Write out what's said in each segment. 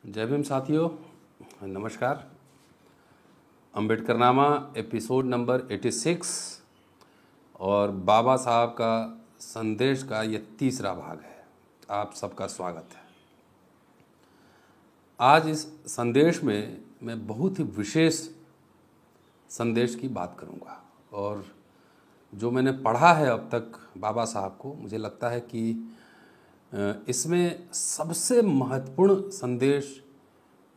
जय भीम साथियों, नमस्कार। अम्बेडकरनामा एपिसोड नंबर 86 और बाबा साहब का संदेश का ये तीसरा भाग है। आप सबका स्वागत है। आज इस संदेश में मैं बहुत ही विशेष संदेश की बात करूंगा और जो मैंने पढ़ा है अब तक बाबा साहब को, मुझे लगता है कि इसमें सबसे महत्वपूर्ण संदेश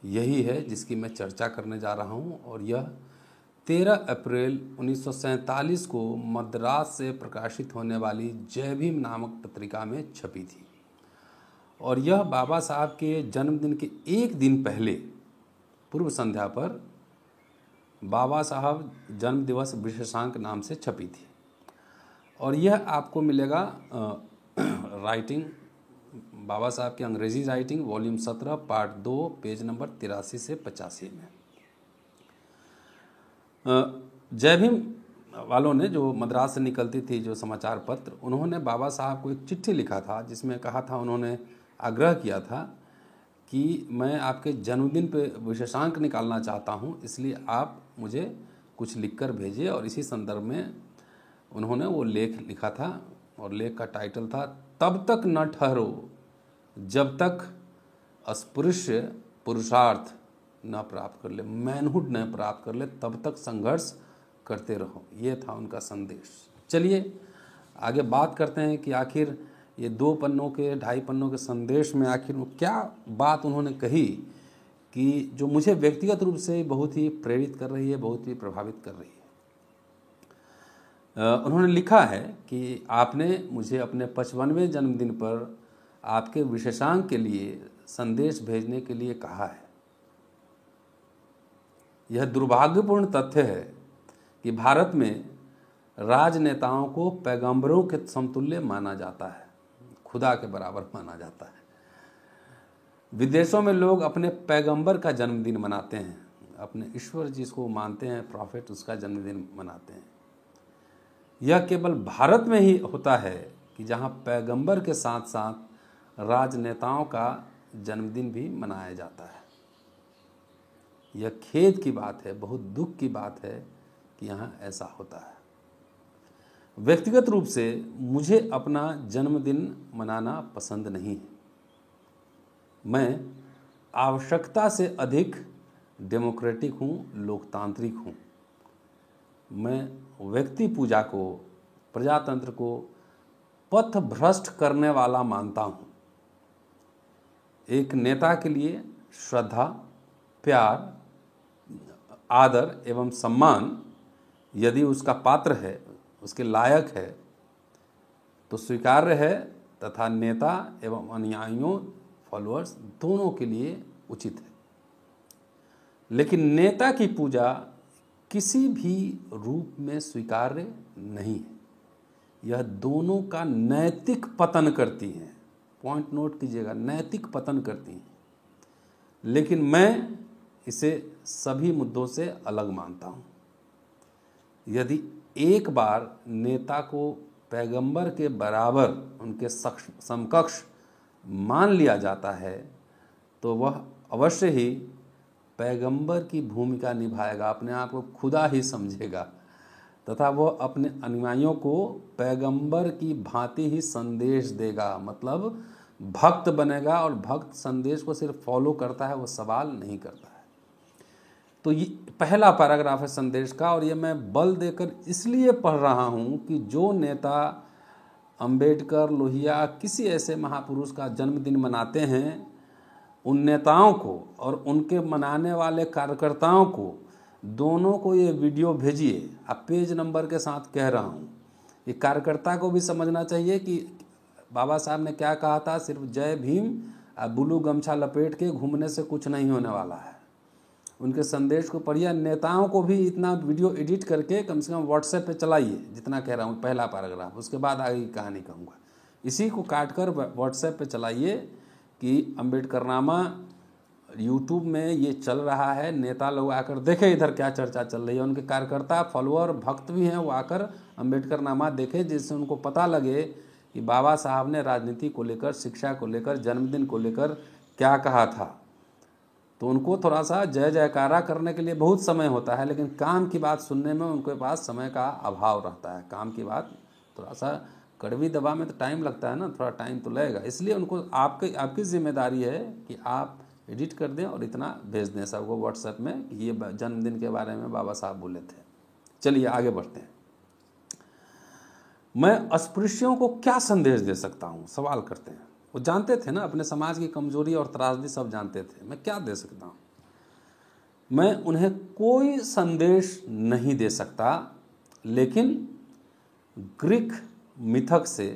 यही है जिसकी मैं चर्चा करने जा रहा हूं और यह 13 अप्रैल 1947 को मद्रास से प्रकाशित होने वाली जय भीम नामक पत्रिका में छपी थी। और यह बाबा साहब के जन्मदिन के एक दिन पहले पूर्व संध्या पर बाबा साहब जन्म दिवस विशेषांक नाम से छपी थी। और यह आपको मिलेगा राइटिंग बाबा साहब की अंग्रेजी writing volume 17 part 2 page number 83 से 85 में। जय भीम वालों ने, जो मद्रास से निकलती थी जो समाचार पत्र, उन्होंने बाबा साहब को एक चिट्ठी लिखा था जिसमें कहा था, उन्होंने आग्रह किया था कि मैं आपके जन्मदिन पे विशेषांक निकालना चाहता हूँ, इसलिए आप मुझे कुछ लिखकर भेजिए। और इसी संदर्भ में उन्होंने वो लेख लिखा था और लेख का टाइटल था, तब तक न ठहरो जब तक अस्पृश्य पुरुषार्थ न प्राप्त कर ले, मैनहुड न प्राप्त कर ले, तब तक संघर्ष करते रहो। ये था उनका संदेश। चलिए आगे बात करते हैं कि आखिर ये 2 पन्नों के 2.5 पन्नों के संदेश में आखिर क्या बात उन्होंने कही कि जो मुझे व्यक्तिगत रूप से बहुत ही प्रेरित कर रही है, बहुत ही प्रभावित कर रही है। उन्होंने लिखा है कि आपने मुझे अपने 55वें जन्मदिन पर आपके विशेषांक के लिए संदेश भेजने के लिए कहा है। यह दुर्भाग्यपूर्ण तथ्य है कि भारत में राजनेताओं को पैगंबरों के समतुल्य माना जाता है, खुदा के बराबर माना जाता है। विदेशों में लोग अपने पैगंबर का जन्मदिन मनाते हैं, अपने ईश्वर जिसको मानते हैं, प्रॉफिट, उसका जन्मदिन मनाते हैं। यह केवल भारत में ही होता है कि जहां पैगंबर के साथ साथ राजनेताओं का जन्मदिन भी मनाया जाता है। यह खेद की बात है, बहुत दुख की बात है कि यहाँ ऐसा होता है। व्यक्तिगत रूप से मुझे अपना जन्मदिन मनाना पसंद नहीं है। मैं आवश्यकता से अधिक डेमोक्रेटिक हूँ, लोकतांत्रिक हूँ। मैं व्यक्ति पूजा को, प्रजातंत्र को पथ भ्रष्ट करने वाला मानता हूँ। एक नेता के लिए श्रद्धा, प्यार, आदर एवं सम्मान यदि उसका पात्र है, उसके लायक है, तो स्वीकार्य है तथा नेता एवं अनुयायियों, फॉलोअर्स दोनों के लिए उचित है। लेकिन नेता की पूजा किसी भी रूप में स्वीकार्य नहीं है। यह दोनों का नैतिक पतन करती है। पॉइंट नोट कीजिएगा, नैतिक पतन करती है। लेकिन मैं इसे सभी मुद्दों से अलग मानता हूँ। यदि एक बार नेता को पैगंबर के बराबर, उनके समकक्ष मान लिया जाता है तो वह अवश्य ही पैगंबर की भूमिका निभाएगा, अपने आप को खुदा ही समझेगा तथा वह अपने अनुयायियों को पैगंबर की भांति ही संदेश देगा, मतलब भक्त बनेगा। और भक्त संदेश को सिर्फ फॉलो करता है, वो सवाल नहीं करता है। तो ये पहला पैराग्राफ है संदेश का, और ये मैं बल देकर इसलिए पढ़ रहा हूँ कि जो नेता अंबेडकर, लोहिया, किसी ऐसे महापुरुष का जन्मदिन मनाते हैं, उन नेताओं को और उनके मनाने वाले कार्यकर्ताओं को, दोनों को ये वीडियो भेजिए। आप पेज नंबर के साथ कह रहा हूँ। ये कार्यकर्ता को भी समझना चाहिए कि बाबा साहब ने क्या कहा था, सिर्फ जय भीम ब्लू गमछा लपेट के घूमने से कुछ नहीं होने वाला है। उनके संदेश को पढ़िए। नेताओं को भी इतना वीडियो एडिट करके कम से कम व्हाट्सएप पे चलाइए, जितना कह रहा हूँ पहला पैराग्राफ, उसके बाद आगे की कहानी कहूँगा। इसी को काट कर व्हाट्सएप पे चलाइए कि अम्बेडकरनामा यूट्यूब में ये चल रहा है, नेता लोग आकर देखें इधर क्या चर्चा चल रही है। उनके कार्यकर्ता, फॉलोअर, भक्त भी हैं, वो आकर अम्बेडकरनामा देखें, जिससे उनको पता लगे कि बाबा साहब ने राजनीति को लेकर, शिक्षा को लेकर, जन्मदिन को लेकर क्या कहा था। तो उनको थोड़ा सा जय जयकारा करने के लिए बहुत समय होता है, लेकिन काम की बात सुनने में उनके पास समय का अभाव रहता है। काम की बात थोड़ा सा कड़वी दबा में तो टाइम लगता है ना, थोड़ा टाइम तो लगेगा। इसलिए उनको आपकी जिम्मेदारी है कि आप एडिट कर दें और इतना भेज दें सबको व्हाट्सएप में कि ये जन्मदिन के बारे में बाबा साहब बोले थे। चलिए आगे बढ़ते हैं। मैं अस्पृश्यों को क्या संदेश दे सकता हूँ, सवाल करते हैं। वो जानते थे ना, अपने समाज की कमजोरी और त्रासदी सब जानते थे। मैं क्या दे सकता हूँ? मैं उन्हें कोई संदेश नहीं दे सकता, लेकिन ग्रीक मिथक से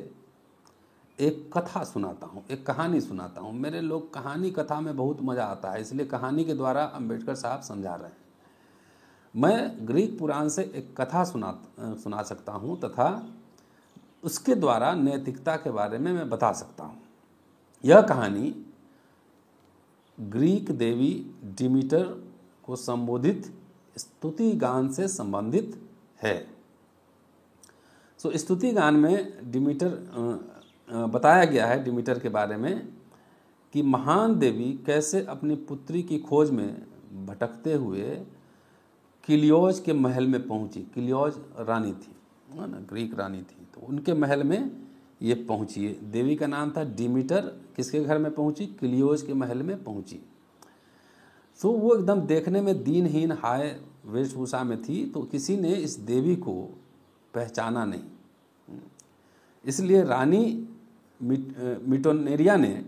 एक कथा सुनाता हूँ, एक कहानी सुनाता हूँ। मेरे लोग कहानी कथा में बहुत मज़ा आता है, इसलिए कहानी के द्वारा अंबेडकर साहब समझा रहे हैं। मैं ग्रीक पुराण से एक कथा सुना सकता हूँ तथा उसके द्वारा नैतिकता के बारे में मैं बता सकता हूँ। यह कहानी ग्रीक देवी डिमीटर को संबोधित स्तुति गान से संबंधित है। स्तुति गान में डिमीटर बताया गया है, डिमीटर के बारे में, कि महान देवी कैसे अपनी पुत्री की खोज में भटकते हुए किलियोज के महल में पहुंची। किलियोज रानी थी ना, ग्रीक रानी थी, तो उनके महल में ये पहुंची। देवी का नाम था डिमीटर। किसके घर में पहुंची? किलियोज के महल में पहुंची। तो वो एकदम देखने में दीनहीन हाय वेशभूषा में थी, तो किसी ने इस देवी को पहचाना नहीं। इसलिए रानी मिटोनेरिया ने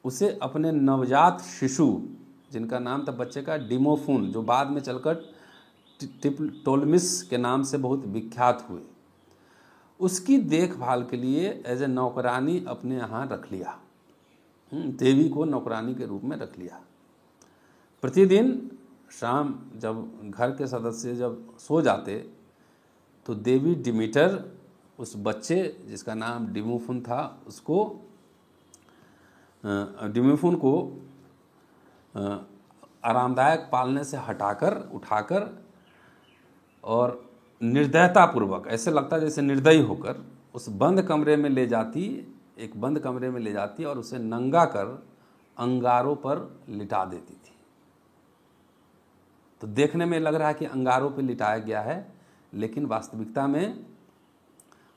उसे अपने नवजात शिशु, जिनका नाम था बच्चे का डिमोफून, जो बाद में चलकर टोलमिस के नाम से बहुत विख्यात हुए, उसकी देखभाल के लिए एज ए नौकरानी अपने यहाँ रख लिया। देवी को नौकरानी के रूप में रख लिया। प्रतिदिन शाम जब घर के सदस्य जब सो जाते तो देवी डिमीटर उस बच्चे, जिसका नाम डिमोफून था, उसको डिमोफून को आरामदायक पालने से हटाकर, उठाकर और निर्दयतापूर्वक, ऐसे लगता जैसे निर्दयी होकर, उस बंद कमरे में ले जाती, एक बंद कमरे में ले जाती और उसे नंगा कर अंगारों पर लिटा देती थी। तो देखने में लग रहा है कि अंगारों पर लिटाया गया है, लेकिन वास्तविकता में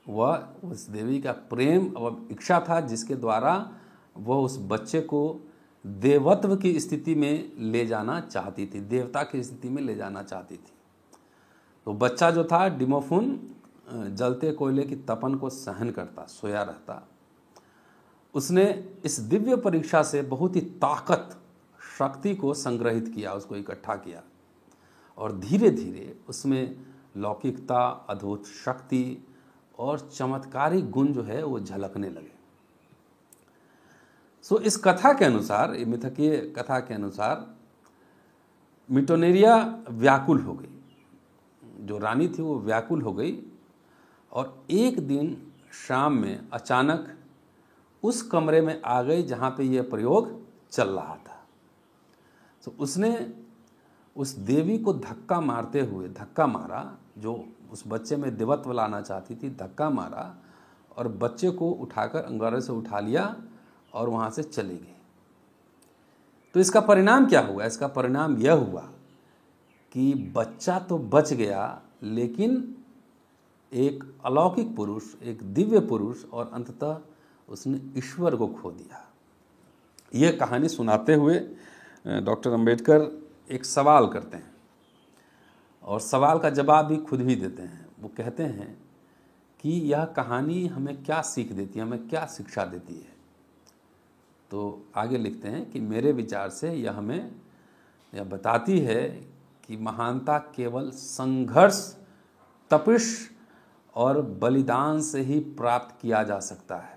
वह उस देवी का प्रेम और इच्छा था, जिसके द्वारा वह उस बच्चे को देवत्व की स्थिति में ले जाना चाहती थी, देवता की स्थिति में ले जाना चाहती थी। तो बच्चा जो था डिमोफून जलते कोयले की तपन को सहन करता, सोया रहता। उसने इस दिव्य परीक्षा से बहुत ही ताकत, शक्ति को संग्रहित किया, उसको इकट्ठा किया, और धीरे धीरे उसमें लौकिकता, अद्भुत शक्ति और चमत्कारी गुण जो है वो झलकने लगे। इस कथा के अनुसार, मिथकीय कथा के अनुसार, मिटोनेरिया व्याकुल हो गई। जो रानी थी वो व्याकुल हो गई, और एक दिन शाम में अचानक उस कमरे में आ गई जहाँ पे ये प्रयोग चल रहा था। तो उसने उस देवी को धक्का मारा, जो उस बच्चे में देवत्व लाना चाहती थी, धक्का मारा और बच्चे को उठाकर अंगारे से उठा लिया और वहाँ से चली गई। तो इसका परिणाम क्या हुआ? इसका परिणाम यह हुआ कि बच्चा तो बच गया, लेकिन एक अलौकिक पुरुष, एक दिव्य पुरुष, और अंततः उसने ईश्वर को खो दिया। यह कहानी सुनाते हुए डॉक्टर अंबेडकर एक सवाल करते हैं, और सवाल का जवाब भी खुद ही देते हैं। वो कहते हैं कि यह कहानी हमें क्या सीख देती है, हमें क्या शिक्षा देती है। तो आगे लिखते हैं कि मेरे विचार से यह हमें यह बताती है कि महानता केवल संघर्ष, तपिश और बलिदान से ही प्राप्त किया जा सकता है।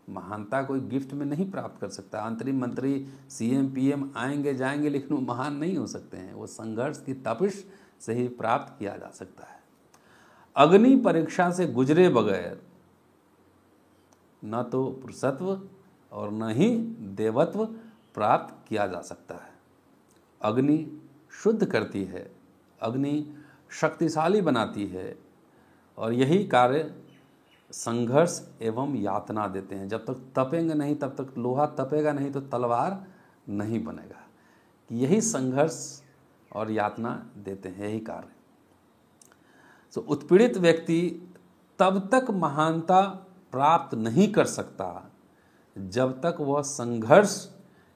महानता कोई गिफ्ट में नहीं प्राप्त कर सकता। अंतरिम मंत्री, सीएम, पीएम आएंगे जाएंगे, लेकिन वो महान नहीं हो सकते हैं। वो संघर्ष की तपिश से ही प्राप्त किया जा सकता है। अग्नि परीक्षा से गुजरे बगैर न तो पुरुषत्व और न ही देवत्व प्राप्त किया जा सकता है। अग्नि शुद्ध करती है, अग्नि शक्तिशाली बनाती है, और यही कार्य संघर्ष एवं यातना देते हैं। जब तक तपेंगे नहीं, तब तक लोहा तपेगा नहीं तो तलवार नहीं बनेगा। यही संघर्ष और यातना देते हैं, यही कार्य। तो उत्पीड़ित व्यक्ति तब तक महानता प्राप्त नहीं कर सकता जब तक वह संघर्ष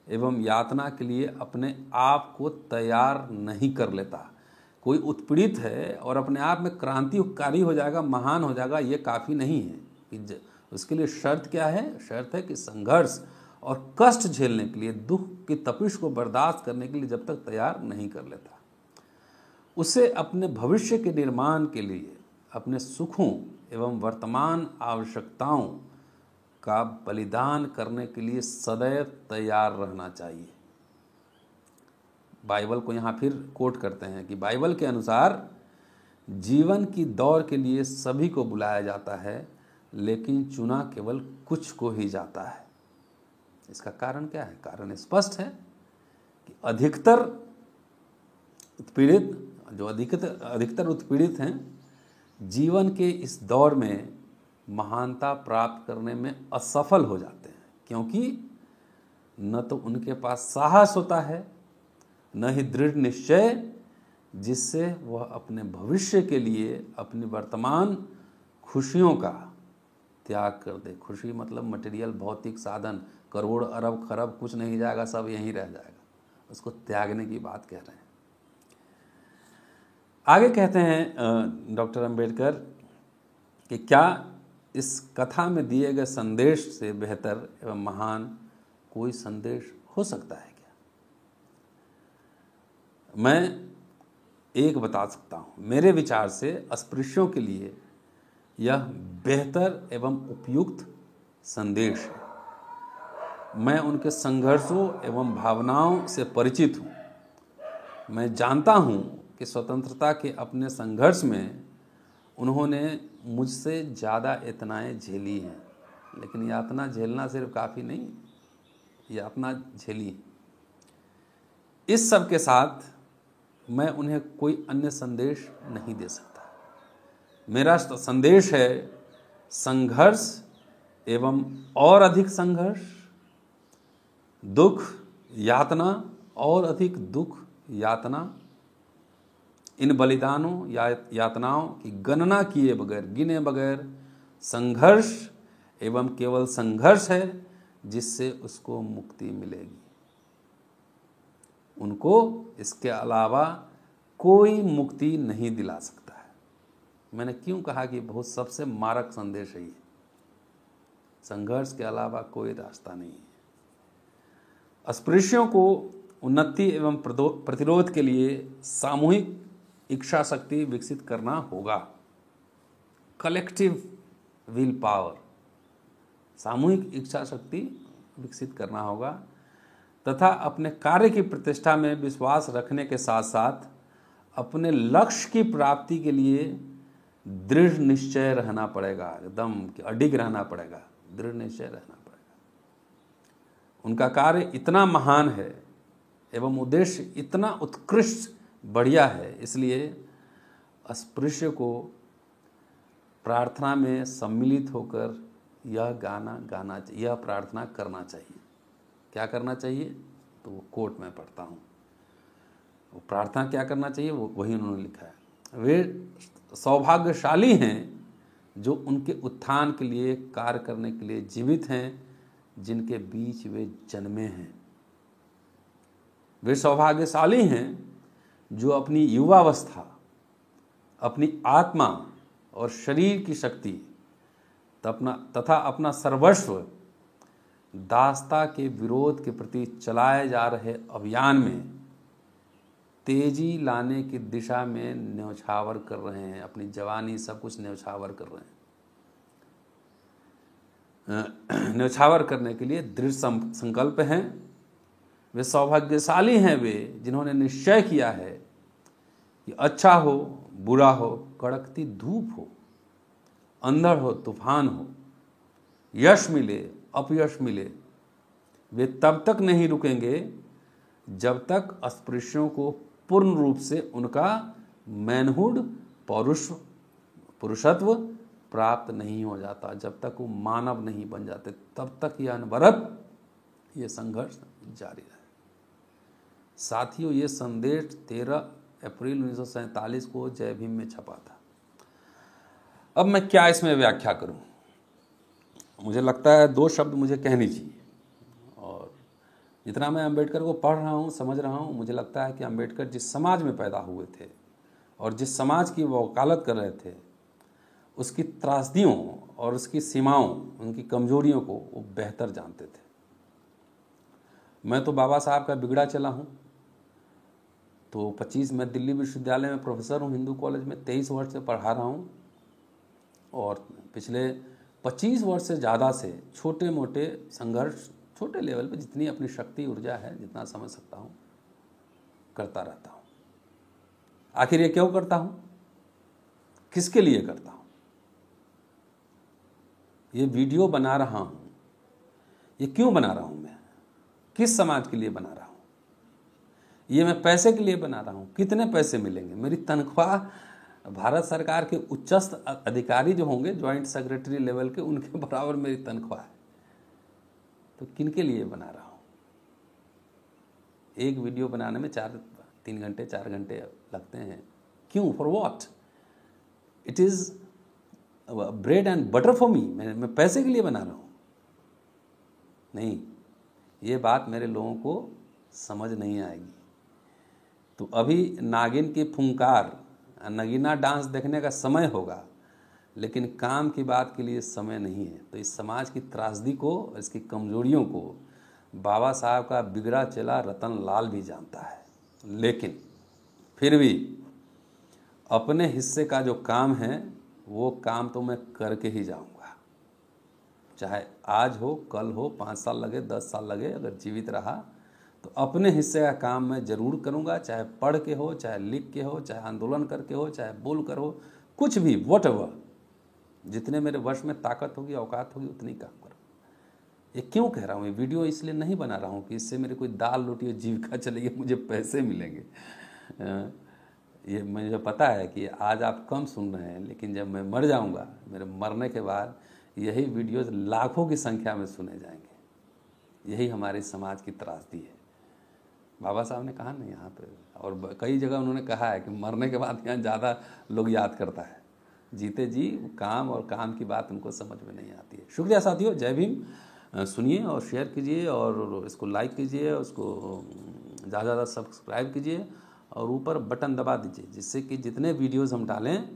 एवं यातना के लिए अपने आप को तैयार नहीं कर लेता। कोई उत्पीड़ित है और अपने आप में क्रांतिकारी हो जाएगा, महान हो जाएगा, ये काफ़ी नहीं है। कि उसके लिए शर्त क्या है? शर्त है कि संघर्ष और कष्ट झेलने के लिए, दुख की तपिश को बर्दाश्त करने के लिए जब तक तैयार नहीं कर लेता, उसे अपने भविष्य के निर्माण के लिए, अपने सुखों एवं वर्तमान आवश्यकताओं का बलिदान करने के लिए सदैव तैयार रहना चाहिए। बाइबल को यहाँ फिर कोट करते हैं कि बाइबल के अनुसार जीवन की दौड़ के लिए सभी को बुलाया जाता है, लेकिन चुना केवल कुछ को ही जाता है। इसका कारण क्या है? कारण स्पष्ट है कि अधिकतर उत्पीड़ित हैं, जीवन के इस दौर में महानता प्राप्त करने में असफल हो जाते हैं, क्योंकि न तो उनके पास साहस होता है, न ही दृढ़ निश्चय जिससे वह अपने भविष्य के लिए अपनी वर्तमान खुशियों का त्याग कर दे। खुशी मतलब मटेरियल, भौतिक साधन, करोड़ अरब खरब कुछ नहीं जाएगा, सब यहीं रह जाएगा, उसको त्यागने की बात कह रहे हैं। आगे कहते हैं डॉक्टर अंबेडकर कि क्या इस कथा में दिए गए संदेश से बेहतर एवं महान कोई संदेश हो सकता है क्या? मैं एक बता सकता हूँ, मेरे विचार से अस्पृश्यों के लिए यह बेहतर एवं उपयुक्त संदेश है। मैं उनके संघर्षों एवं भावनाओं से परिचित हूँ। मैं जानता हूँ कि स्वतंत्रता के अपने संघर्ष में उन्होंने मुझसे ज़्यादा यातनाएं झेली हैं, लेकिन यातना झेलना सिर्फ काफ़ी नहीं, यातना झेली। इस सब के साथ मैं उन्हें कोई अन्य संदेश नहीं दे सकता। मेरा संदेश है संघर्ष एवं और अधिक संघर्ष, दुख यातना और अधिक दुख यातना, इन बलिदानों या यातनाओं की गणना किए बगैर, गिने बगैर संघर्ष एवं केवल संघर्ष है जिससे उसको मुक्ति मिलेगी। उनको इसके अलावा कोई मुक्ति नहीं दिला सकता है। मैंने क्यों कहा कि बहुत सबसे मारक संदेश है ये? संघर्ष के अलावा कोई रास्ता नहीं है। अस्पृश्यों को उन्नति एवं प्रतिरोध के लिए सामूहिक इच्छा शक्ति विकसित करना होगा। कलेक्टिव विल पावर, सामूहिक इच्छा शक्ति विकसित करना होगा तथा अपने कार्य की प्रतिष्ठा में विश्वास रखने के साथ साथ अपने लक्ष्य की प्राप्ति के लिए दृढ़ निश्चय रहना पड़ेगा, एकदम अडिग रहना पड़ेगा, दृढ़ निश्चय रहना पड़ेगा। उनका कार्य इतना महान है एवं उद्देश्य इतना उत्कृष्ट बढ़िया है, इसलिए अस्पृश्य को प्रार्थना में सम्मिलित होकर यह गाना चाहिए, यह प्रार्थना करना चाहिए। क्या करना चाहिए? तो वो कोट में पढ़ता हूँ, वो प्रार्थना क्या करना चाहिए वो वही उन्होंने लिखा है। वे सौभाग्यशाली हैं जो उनके उत्थान के लिए कार्य करने के लिए जीवित हैं, जिनके बीच वे जन्मे हैं। वे सौभाग्यशाली हैं जो अपनी युवावस्था, अपनी आत्मा और शरीर की शक्ति तथा अपना सर्वस्व दासता के विरोध के प्रति चलाए जा रहे अभियान में तेजी लाने की दिशा में न्यौछावर कर रहे हैं। अपनी जवानी सब कुछ न्यौछावर कर रहे हैं, न्यौछावर करने के लिए दृढ़ संकल्प हैं। वे सौभाग्यशाली हैं वे जिन्होंने निश्चय किया है कि अच्छा हो बुरा हो, कड़कती धूप हो, अंधड़ हो तूफान हो, यश मिले अपयश मिले, वे तब तक नहीं रुकेंगे जब तक अस्पृश्यों को पूर्ण रूप से उनका मैनहुड, पुरुषत्व प्राप्त नहीं हो जाता, जब तक वो मानव नहीं बन जाते, तब तक यह अनवरत ये संघर्ष जारी रहे। साथियों, ये संदेश 13 अप्रैल 1947 को जय भीम में छपा था। अब मैं क्या इसमें व्याख्या करूं? मुझे लगता है 2 शब्द मुझे कहनी चाहिए। और जितना मैं अंबेडकर को पढ़ रहा हूं, समझ रहा हूं, मुझे लगता है कि अंबेडकर जिस समाज में पैदा हुए थे और जिस समाज की वो वकालत कर रहे थे, उसकी त्रासदियों और उसकी सीमाओं, उनकी कमजोरियों को वो बेहतर जानते थे। मैं तो बाबा साहब का बिगड़ा चला हूँ। तो 25 मैं दिल्ली विश्वविद्यालय में प्रोफेसर हूँ, हिंदू कॉलेज में 23 वर्ष से पढ़ा रहा हूँ और पिछले 25 वर्ष से ज़्यादा से छोटे मोटे संघर्ष, छोटे लेवल पे जितनी अपनी शक्ति ऊर्जा है, जितना समझ सकता हूँ, करता रहता हूँ। आखिर ये क्यों करता हूँ? किसके लिए करता हूँ? ये वीडियो बना रहा हूँ, ये क्यों बना रहा हूँ? मैं किस समाज के लिए बना रहा हूँ? ये मैं पैसे के लिए बना रहा हूँ। कितने पैसे मिलेंगे? मेरी तनख्वाह भारत सरकार के उच्चस्थ अधिकारी जो होंगे, ज्वाइंट सेक्रेटरी लेवल के, उनके बराबर मेरी तनख्वाह है। तो किन के लिए बना रहा हूँ? एक वीडियो बनाने में 3 घंटे 4 घंटे लगते हैं। क्यों? For what? It is bread and butter for me. मैं पैसे के लिए बना रहा हूँ? नहीं, ये बात मेरे लोगों को समझ नहीं आएगी। तो अभी नागिन की फुंकार, नगीना डांस देखने का समय होगा, लेकिन काम की बात के लिए समय नहीं है। तो इस समाज की त्रासदी को, इसकी कमजोरियों को बाबा साहब का बिगड़ा चला रतन लाल भी जानता है। लेकिन फिर भी अपने हिस्से का जो काम है, वो काम तो मैं करके ही जाऊंगा। चाहे आज हो, कल हो, 5 साल लगे, 10 साल लगे, अगर जीवित रहा तो अपने हिस्से का काम मैं जरूर करूंगा। चाहे पढ़ के हो, चाहे लिख के हो, चाहे आंदोलन करके हो, चाहे बोल कर हो, कुछ भी, व्हाटएवर, जितने मेरे वश में ताकत होगी, औकात होगी, उतनी काम करूँ। ये क्यों कह रहा हूँ? ये वीडियो इसलिए नहीं बना रहा हूँ कि इससे मेरे कोई दाल रोटी और जीविका चलेगी, मुझे पैसे मिलेंगे। ये मुझे पता है कि आज आप कम सुन रहे हैं, लेकिन जब मैं मर जाऊंगा, मेरे मरने के बाद यही वीडियोस लाखों की संख्या में सुने जाएंगे। यही हमारे समाज की त्रासदी है। बाबा साहब ने कहा ना यहाँ पे, और कई जगह उन्होंने कहा है कि मरने के बाद यहाँ ज़्यादा लोग याद करता है। जीते जी काम और काम की बात उनको समझ में नहीं आती है। शुक्रिया साथियों, जय भीम। सुनिए और शेयर कीजिए और इसको लाइक कीजिए, उसको ज़्यादा ज़्यादा सब्सक्राइब कीजिए और ऊपर बटन दबा दीजिए, जिससे कि जितने वीडियोस हम डालें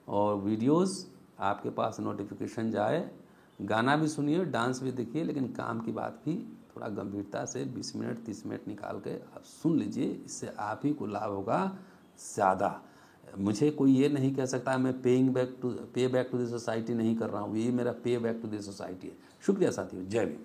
और वीडियोस आपके पास नोटिफिकेशन जाए। गाना भी सुनिए, डांस भी देखिए, लेकिन काम की बात भी थोड़ा गंभीरता से 20 मिनट 30 मिनट निकाल के आप सुन लीजिए। इससे आप ही को लाभ होगा ज़्यादा। मुझे कोई ये नहीं कह सकता मैं पे बैक टू द सोसाइटी नहीं कर रहा हूँ। ये मेरा पे बैक टू द सोसाइटी है। शुक्रिया साथियों, जय भीम।